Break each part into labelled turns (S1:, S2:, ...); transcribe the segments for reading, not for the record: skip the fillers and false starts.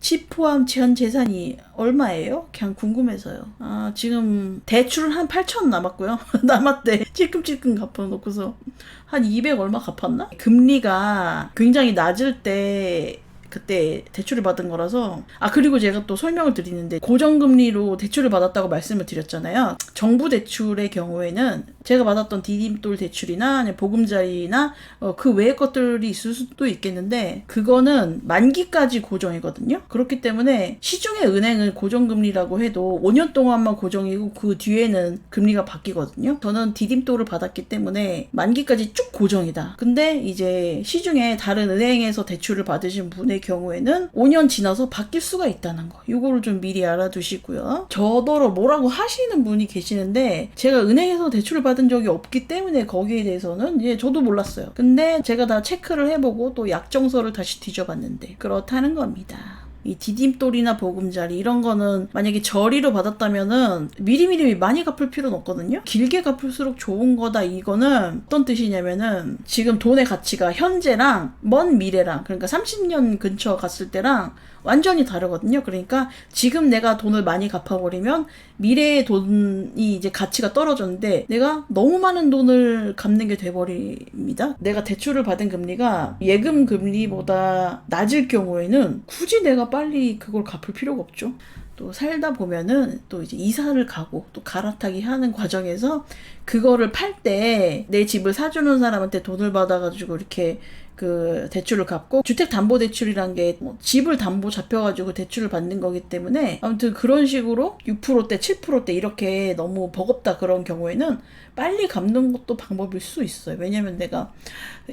S1: 집 포함 전 재산이 얼마예요? 그냥 궁금해서요. 지금 대출은 한 8천 남았고요. 남았대. 찔끔찔끔 갚아놓고서 한 200 얼마 갚았나? 금리가 굉장히 낮을 때 그때 대출을 받은 거라서. 그리고 제가 또 설명을 드리는데, 고정금리로 대출을 받았다고 말씀을 드렸잖아요. 정부 대출의 경우에는 제가 받았던 디딤돌 대출이나 아니면 보금자리나 그 외의 것들이 있을 수도 있겠는데, 그거는 만기까지 고정이거든요. 그렇기 때문에 시중의 은행은 고정금리라고 해도 5년 동안만 고정이고 그 뒤에는 금리가 바뀌거든요. 저는 디딤돌을 받았기 때문에 만기까지 쭉 고정이다. 근데 이제 시중에 다른 은행에서 대출을 받으신 분의 경우에는 5년 지나서 바뀔 수가 있다는 거, 이거를 좀 미리 알아두시고요. 저더러 뭐라고 하시는 분이 계시는데, 제가 은행에서 대출을 받은 적이 없기 때문에 거기에 대해서는 저도 몰랐어요. 근데 제가 다 체크를 해보고 또 약정서를 다시 뒤져봤는데 그렇다는 겁니다. 이 디딤돌이나 보금자리 이런 거는 만약에 저리로 받았다면은 미리미리 많이 갚을 필요는 없거든요. 길게 갚을수록 좋은 거다. 이거는 어떤 뜻이냐면은, 지금 돈의 가치가 현재랑 먼 미래랑, 그러니까 30년 근처 갔을 때랑 완전히 다르거든요. 그러니까 지금 내가 돈을 많이 갚아버리면 미래의 돈이 이제 가치가 떨어졌는데, 내가 너무 많은 돈을 갚는 게 돼버립니다. 내가 대출을 받은 금리가 예금 금리보다 낮을 경우에는 굳이 내가 빨리 그걸 갚을 필요가 없죠. 또 살다 보면은 또 이제 이사를 가고 또 갈아타기 하는 과정에서 그거를 팔 때 내 집을 사주는 사람한테 돈을 받아가지고 이렇게 그 대출을 갚고, 주택담보대출이란 게 집을 담보 잡혀가지고 대출을 받는 거기 때문에, 아무튼 그런 식으로 6%대 7%대 이렇게 너무 버겁다 그런 경우에는 빨리 갚는 것도 방법일 수 있어요. 왜냐면 내가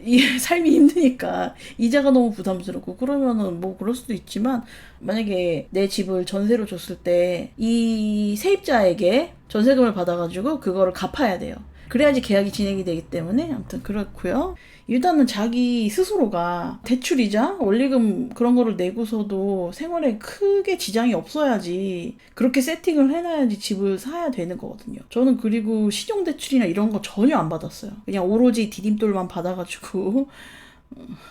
S1: 이 삶이 힘드니까 이자가 너무 부담스럽고, 그러면은 뭐 그럴 수도 있지만, 만약에 내 집을 전세로 줬을 때 이 세입자에게 전세금을 받아가지고 그거를 갚아야 돼요. 그래야지 계약이 진행이 되기 때문에. 아무튼 그렇고요. 일단은 자기 스스로가 대출이자 원리금 그런 거를 내고서도 생활에 크게 지장이 없어야지, 그렇게 세팅을 해놔야지 집을 사야 되는 거거든요. 저는 그리고 신용대출이나 이런 거 전혀 안 받았어요. 그냥 오로지 디딤돌만 받아가지고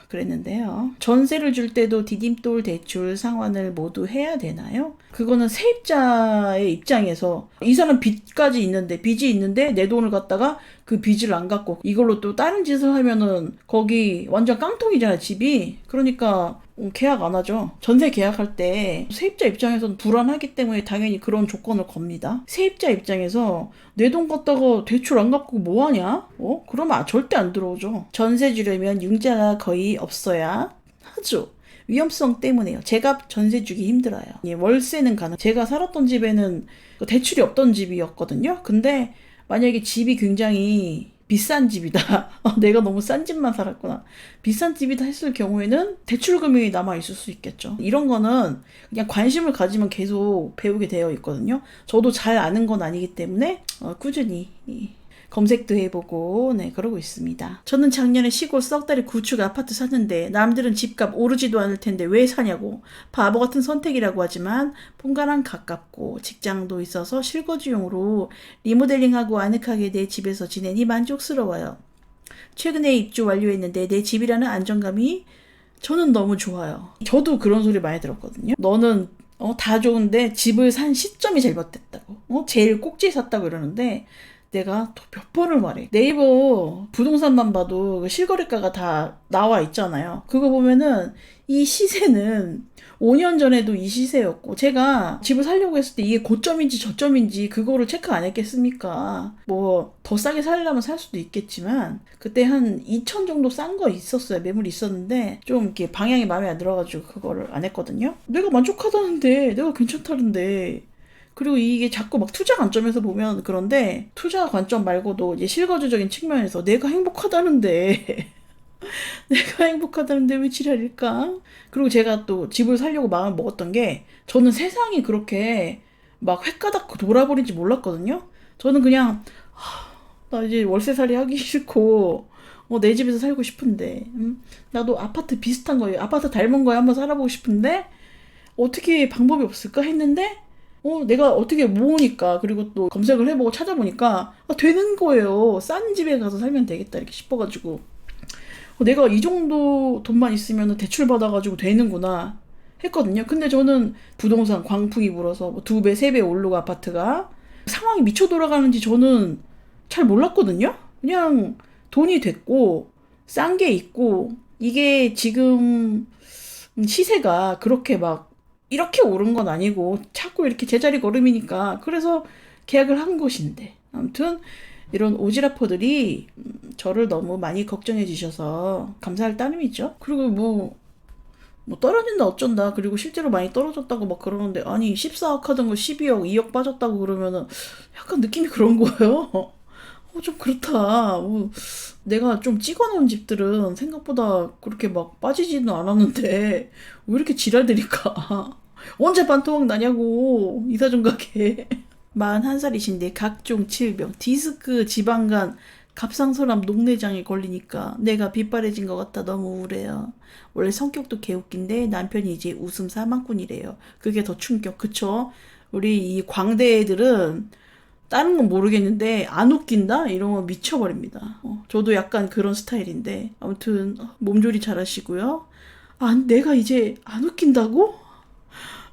S1: 그랬는데요. 전세를 줄 때도 디딤돌 대출 상환을 모두 해야 되나요? 그거는 세입자의 입장에서, 이 사람 빚까지 있는데, 빚이 있는데 내 돈을 갖다가 그 빚을 안 갚고 이걸로 또 다른 짓을 하면은 거기 완전 깡통이잖아요, 집이. 그러니까 계약 안 하죠. 전세 계약할 때 세입자 입장에서는 불안하기 때문에 당연히 그런 조건을 겁니다. 세입자 입장에서 내 돈 갖다가 대출 안 갚고 뭐하냐? 그러면 절대 안 들어오죠. 전세 주려면 융자가 거의 없어야 하죠. 위험성 때문에요. 제가 전세 주기 힘들어요. 월세는 가능. 제가 살았던 집에는 대출이 없던 집이었거든요. 근데 만약에 집이 굉장히 비싼 집이다. 내가 너무 싼 집만 살았구나. 비싼 집이다 했을 경우에는 대출금이 남아있을 수 있겠죠. 이런 거는 그냥 관심을 가지면 계속 배우게 되어 있거든요. 저도 잘 아는 건 아니기 때문에 꾸준히 검색도 해보고 그러고 있습니다. 저는 작년에 시골 썩다리 구축 아파트 샀는데 남들은 집값 오르지도 않을 텐데 왜 사냐고 바보 같은 선택이라고 하지만 본가랑 가깝고 직장도 있어서 실거주용으로 리모델링하고 아늑하게 내 집에서 지내니 만족스러워요. 최근에 입주 완료했는데 내 집이라는 안정감이 저는 너무 좋아요. 저도 그런 소리 많이 들었거든요. 너는 다 좋은데 집을 산 시점이 잘못됐다고. 제일 꼭지에 샀다고 이러는데, 내가 또 몇 번을 말해. 네이버 부동산만 봐도 그 실거래가가 다 나와 있잖아요. 그거 보면은 이 시세는 5년 전에도 이 시세였고, 제가 집을 살려고 했을 때 이게 고점인지 저점인지 그거를 체크 안 했겠습니까? 뭐 더 싸게 살려면 살 수도 있겠지만, 그때 한 2천 정도 싼 거 있었어요. 매물이 있었는데 좀 이렇게 방향이 마음에 안 들어가지고 그거를 안 했거든요. 내가 만족하다는데, 내가 괜찮다는데. 그리고 이게 자꾸 막 투자 관점에서 보면 그런데, 투자 관점 말고도 이제 실거주적인 측면에서 내가 행복하다는데 내가 행복하다는데 왜 지랄일까? 그리고 제가 또 집을 살려고 마음을 먹었던 게, 저는 세상이 그렇게 막 획가닥 돌아버린지 몰랐거든요. 저는 그냥 나 이제 월세살이 하기 싫고 내 집에서 살고 싶은데, 나도 아파트 비슷한 거예요. 아파트 닮은 거에 한번 살아보고 싶은데 어떻게 방법이 없을까 했는데, 내가 어떻게 모으니까, 그리고 또 검색을 해보고 찾아보니까 되는 거예요. 싼 집에 가서 살면 되겠다 이렇게 싶어가지고, 내가 이 정도 돈만 있으면 대출 받아가지고 되는구나 했거든요. 근데 저는 부동산 광풍이 불어서 뭐 2배, 3배 오르고 아파트가 상황이 미쳐 돌아가는지 저는 잘 몰랐거든요. 그냥 돈이 됐고 싼 게 있고 이게 지금 시세가 그렇게 막 이렇게 오른 건 아니고 자꾸 이렇게 제자리 걸음이니까 그래서 계약을 한 것인데 아무튼 이런 오지라퍼들이 저를 너무 많이 걱정해 주셔서 감사할 따름이죠. 그리고 뭐 떨어진다 어쩐다 그리고 실제로 많이 떨어졌다고 막 그러는데 아니 14억 하던 거 12억 2억 빠졌다고 그러면은 약간 느낌이 그런 거예요. 좀 그렇다. 내가 좀 찍어놓은 집들은 생각보다 그렇게 막 빠지지는 않았는데 왜 이렇게 지랄들일까? 언제 반토막 나냐고 이사 좀 가게. 41살이신데 각종 질병, 디스크, 지방간, 갑상선암, 녹내장에 걸리니까 내가 빗바래진 것 같아 너무 우울해요. 원래 성격도 개웃긴데 남편이 이제 웃음 사망꾼이래요. 그게 더 충격, 그쵸? 우리 이 광대 애들은 다른 건 모르겠는데 안 웃긴다? 이러면 미쳐버립니다. 저도 약간 그런 스타일인데 아무튼 몸조리 잘하시고요. 아, 내가 이제 안 웃긴다고?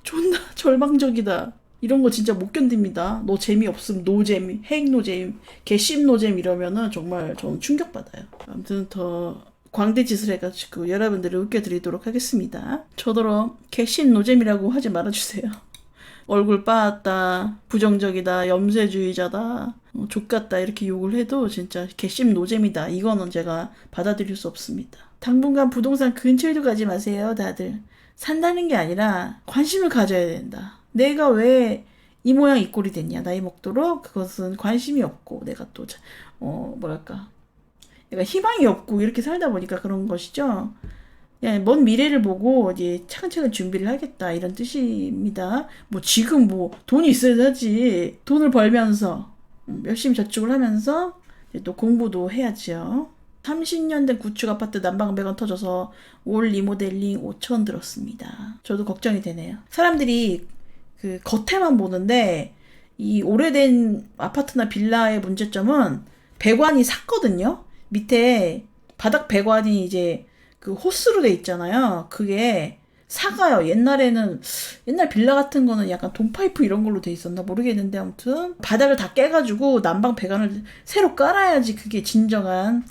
S1: 존나 절망적이다. 이런 거 진짜 못 견딥니다. 너 재미없음, 노잼, 핵노잼, 개씹노잼 이러면은 정말 저는 충격받아요. 아무튼 더 광대짓을 해가지고 여러분들을 웃겨드리도록 하겠습니다. 저더러 개씹노잼이라고 하지 말아주세요. 얼굴 빠았다, 부정적이다, 염세주의자다, 족같다 이렇게 욕을 해도 진짜 개씹 노잼이다. 이거는 제가 받아들일 수 없습니다. 당분간 부동산 근처에도 가지 마세요, 다들. 산다는 게 아니라 관심을 가져야 된다. 내가 왜 이 모양 이 꼴이 됐냐, 나이 먹도록 그것은 관심이 없고 내가 또 뭐랄까, 내가 희망이 없고 이렇게 살다 보니까 그런 것이죠. 먼 미래를 보고 이제 차근차근 준비를 하겠다 이런 뜻입니다. 뭐 지금 뭐 돈이 있어야 하지. 돈을 벌면서 열심히 저축을 하면서 이제 또 공부도 해야죠. 30년 된 구축 아파트 난방 배관 터져서 올 리모델링 5천 들었습니다. 저도 걱정이 되네요. 사람들이 그 겉에만 보는데 이 오래된 아파트나 빌라의 문제점은 배관이 삭거든요. 밑에 바닥 배관이 이제 그 호스로 돼 있잖아요. 그게 사가요. 옛날 빌라 같은 거는 약간 돈파이프 이런 걸로 돼 있었나 모르겠는데 아무튼 바닥을 다 깨가지고 난방 배관을 새로 깔아야지 그게 진정한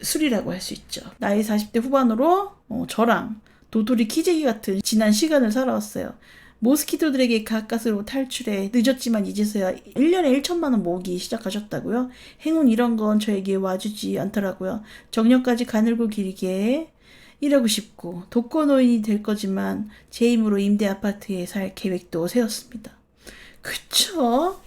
S1: 술이라고 할 수 있죠. 나이 40대 후반으로 저랑 도토리 키재기 같은 지난 시간을 살아왔어요. 모스키토들에게 가까스로 탈출해 늦었지만 이제서야 1년에 1천만 원 모으기 시작하셨다고요? 행운 이런 건 저에게 와주지 않더라고요. 정년까지 가늘고 길게 일하고 싶고 독거노인이 될 거지만 제 힘으로 임대 아파트에 살 계획도 세웠습니다. 그쵸?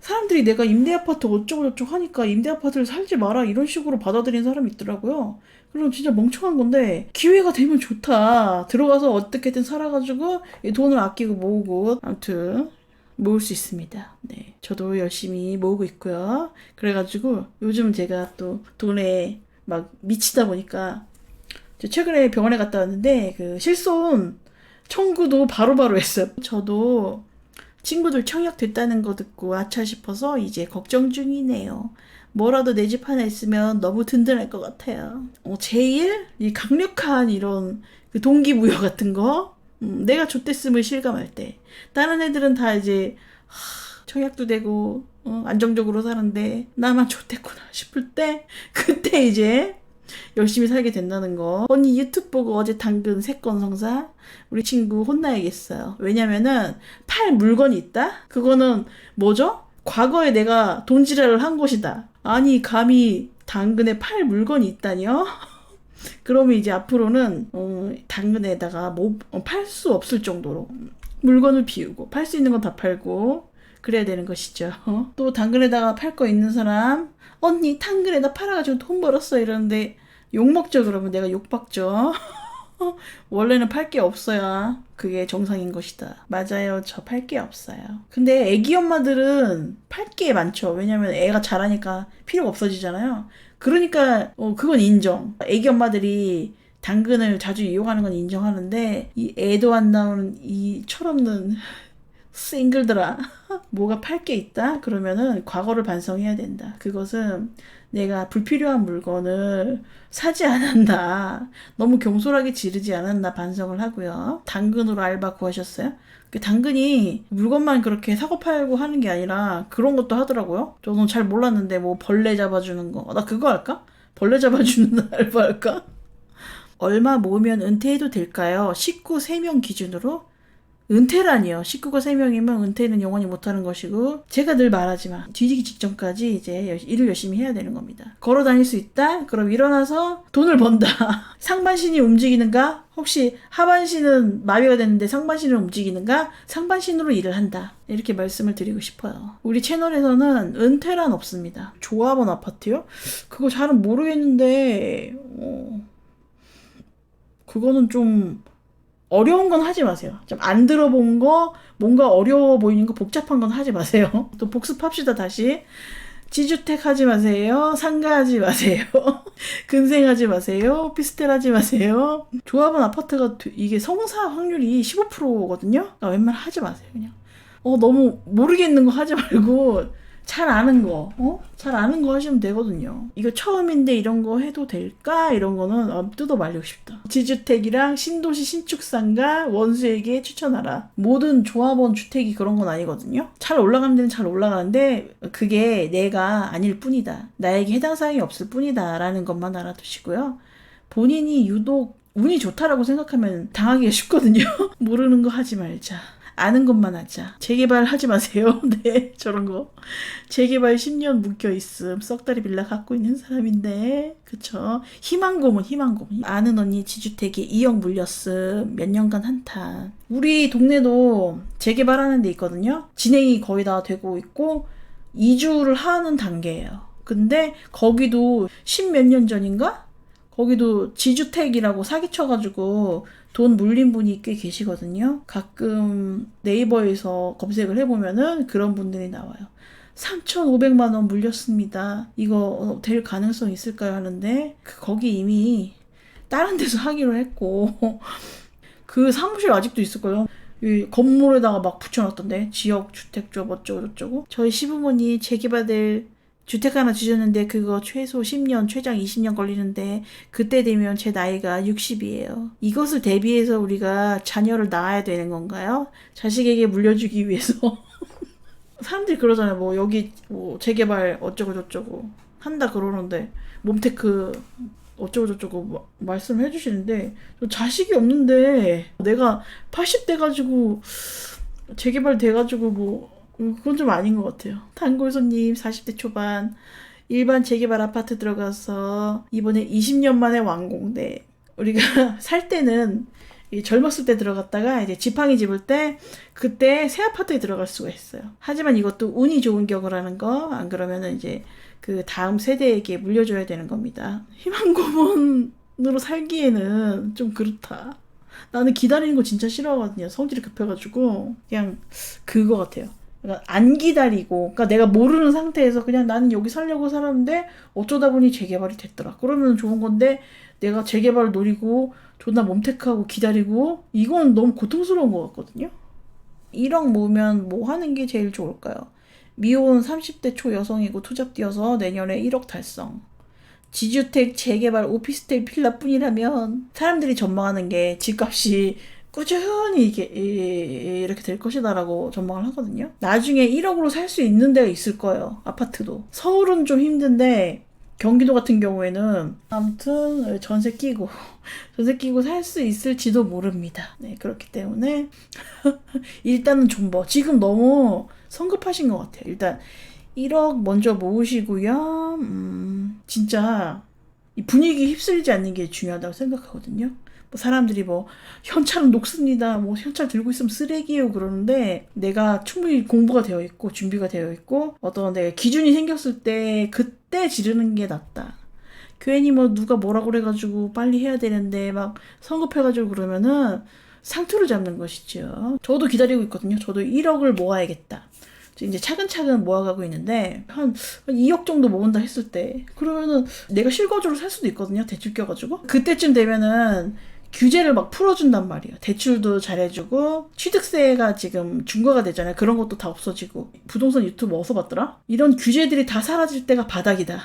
S1: 사람들이 내가 임대 아파트 어쩌고저쩌고 하니까 임대 아파트를 살지 마라 이런 식으로 받아들이는 사람이 있더라고요. 그럼 진짜 멍청한 건데 기회가 되면 좋다. 들어가서 어떻게든 살아가지고 돈을 아끼고 모으고 아무튼 모을 수 있습니다. 네, 저도 열심히 모으고 있고요. 그래가지고 요즘 제가 또 돈에 막 미치다 보니까 최근에 병원에 갔다 왔는데 그 실손 청구도 바로바로 했어요. 저도 친구들 청약 됐다는 거 듣고 아차 싶어서 이제 걱정 중이네요. 뭐라도 내 집 하나 있으면 너무 든든할 것 같아요. 제일 이 강력한 이런 그 동기부여 같은 거 내가 좆됐음을 실감할 때 다른 애들은 다 이제 청약도 되고 안정적으로 사는데 나만 좆됐구나 싶을 때 그때 이제 열심히 살게 된다는 거. 언니 유튜브 보고 어제 당근 3건 성사 우리 친구 혼나야겠어요. 왜냐면은 팔 물건이 있다? 그거는 뭐죠? 과거에 내가 돈지랄을 한 것이다. 아니 감히 당근에 팔 물건이 있다니요? 그러면 이제 앞으로는 당근에다가 팔 수 없을 정도로 물건을 비우고 팔 수 있는 건 다 팔고 그래야 되는 것이죠. 또 당근에다가 팔 거 있는 사람 언니 당근에다 팔아가지고 돈 벌었어 이러는데 욕먹죠. 그러면 내가 욕받죠. 원래는 팔 게 없어야 그게 정상인 것이다. 맞아요. 저 팔 게 없어요. 근데 애기 엄마들은 팔 게 많죠. 왜냐면 애가 자라니까 필요가 없어지잖아요. 그러니까 그건 인정. 애기 엄마들이 당근을 자주 이용하는 건 인정하는데 이 애도 안 나오는 이 철없는 싱글들아 뭐가 팔 게 있다? 그러면은 과거를 반성해야 된다. 그것은 내가 불필요한 물건을 사지 않았나, 너무 경솔하게 지르지 않았나 반성을 하고요. 당근으로 알바 구하셨어요? 그 당근이 물건만 그렇게 사고 팔고 하는 게 아니라 그런 것도 하더라고요. 저는 잘 몰랐는데 뭐 벌레 잡아주는 거. 나 그거 할까? 벌레 잡아주는 알바 할까? 얼마 모으면 은퇴해도 될까요? 식구 3명 기준으로? 은퇴라니요. 식구가 3명이면 은퇴는 영원히 못하는 것이고, 제가 늘 말하지만 뒤지기 직전까지 이제 일을 열심히 해야 되는 겁니다. 걸어 다닐 수 있다? 그럼 일어나서 돈을 번다. 상반신이 움직이는가? 혹시 하반신은 마비가 됐는데 상반신은 움직이는가? 상반신으로 일을 한다. 이렇게 말씀을 드리고 싶어요. 우리 채널에서는 은퇴란 없습니다. 조합원 아파트요? 그거 잘은 모르겠는데 그거는 좀 어려운 건 하지 마세요. 좀 안 들어본 거, 뭔가 어려워 보이는 거, 복잡한 건 하지 마세요. 또 복습합시다, 다시. 지주택 하지 마세요. 상가하지 마세요. 근생하지 마세요. 오피스텔 하지 마세요. 조합원 아파트가 이게 성사 확률이 15%거든요. 그러니까 웬만하면 하지 마세요, 그냥. 너무 모르겠는 거 하지 말고 잘 아는 거, 잘 아는 거 하시면 되거든요. 이거 처음인데 이런 거 해도 될까? 이런 거는 뜯어 말리고 싶다. 지주택이랑 신도시 신축상가 원수에게 추천하라. 모든 조합원 주택이 그런 건 아니거든요. 잘 올라가는 데는 잘 올라가는데 그게 내가 아닐 뿐이다. 나에게 해당 사항이 없을 뿐이다. 라는 것만 알아두시고요. 본인이 유독 운이 좋다라고 생각하면 당하기가 쉽거든요. 모르는 거 하지 말자. 아는 것만 하자. 재개발 하지 마세요. 네, 저런 거. 재개발 10년 묶여있음. 썩다리 빌라 갖고 있는 사람인데. 그쵸. 희망고문. 아는 언니 지주택에 2억 물렸음. 몇 년간 한탄. 우리 동네도 재개발하는 데 있거든요. 진행이 거의 다 되고 있고 이주를 하는 단계예요. 근데 거기도 10몇 년 전인가? 거기도 지주택이라고 사기쳐가지고 돈 물린 분이 꽤 계시거든요. 가끔 네이버에서 검색을 해보면은 그런 분들이 나와요. 3,500만 원 물렸습니다. 이거 될 가능성 있을까요? 하는데 거기 이미 다른 데서 하기로 했고 그 사무실 아직도 있을 거예요. 이 건물에다가 막 붙여놨던데 지역 주택조합 어쩌고 저쩌고. 저희 시부모님 재개발될 주택 하나 주셨는데 그거 최소 10년, 최장 20년 걸리는데 그때 되면 제 나이가 60이에요. 이것을 대비해서 우리가 자녀를 낳아야 되는 건가요? 자식에게 물려주기 위해서. 사람들이 그러잖아요. 뭐 여기 뭐 재개발 어쩌고 저쩌고 한다 그러는데 몸테크 어쩌고 저쩌고 말씀해 주시는데 저 자식이 없는데 내가 80대 가지고 재개발 돼가지고 뭐 그건 좀 아닌 것 같아요. 단골손님 40대 초반 일반 재개발 아파트 들어가서 이번에 20년 만에 완공돼. 우리가 살 때는 젊었을 때 들어갔다가 이제 지팡이 집을 때 그때 새 아파트에 들어갈 수가 있어요. 하지만 이것도 운이 좋은 경우라는 거. 안 그러면은 이제 그 다음 세대에게 물려줘야 되는 겁니다. 희망고문으로 살기에는 좀 그렇다. 나는 기다리는 거 진짜 싫어하거든요. 성질이 급해가지고 그냥 그거 같아요. 그러니까 안 기다리고, 그러니까 내가 모르는 상태에서 그냥 나는 여기 살려고 살았는데 어쩌다 보니 재개발이 됐더라. 그러면 좋은 건데 내가 재개발을 노리고 존나 몸테크하고 기다리고 이건 너무 고통스러운 것 같거든요. 1억 모으면 뭐 하는 게 제일 좋을까요? 미혼 30대 초 여성이고 투잡 뛰어서 내년에 1억 달성. 지주택, 재개발, 오피스텔, 필라뿐이라면 사람들이 전망하는 게 집값이 꾸준히 이렇게 될 것이다라고 전망을 하거든요. 나중에 1억으로 살 수 있는 데가 있을 거예요. 아파트도. 서울은 좀 힘든데 경기도 같은 경우에는 아무튼 전세 끼고 살 수 있을지도 모릅니다. 네, 그렇기 때문에 일단은 존버. 지금 너무 성급하신 것 같아요. 일단 1억 먼저 모으시고요. 진짜 이 분위기 휩쓸리지 않는 게 중요하다고 생각하거든요. 사람들이 뭐 현찰은 녹습니다. 뭐 현찰 들고 있으면 쓰레기예요 그러는데 내가 충분히 공부가 되어 있고 준비가 되어 있고 어떤 내가 기준이 생겼을 때 그때 지르는 게 낫다. 괜히 뭐 누가 뭐라 그래가지고 빨리 해야 되는데 막 성급해가지고 그러면은 상투를 잡는 것이죠. 저도 기다리고 있거든요. 저도 1억을 모아야겠다. 이제 차근차근 모아가고 있는데 한 2억 정도 모은다 했을 때 그러면은 내가 실거주로 살 수도 있거든요. 대출 껴가지고 그때쯤 되면은 규제를 막 풀어준단 말이에요. 대출도 잘해주고 취득세가 지금 중과가 되잖아요. 그런 것도 다 없어지고. 부동산 유튜브 어디서 봤더라? 이런 규제들이 다 사라질 때가 바닥이다.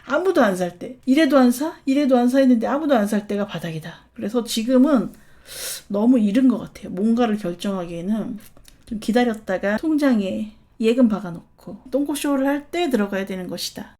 S1: 아무도 안 살 때. 이래도 안 사? 이래도 안 사 했는데 아무도 안 살 때가 바닥이다. 그래서 지금은 너무 이른 것 같아요. 뭔가를 결정하기에는 좀 기다렸다가 통장에 예금 박아놓고 똥꼬쇼를 할 때 들어가야 되는 것이다.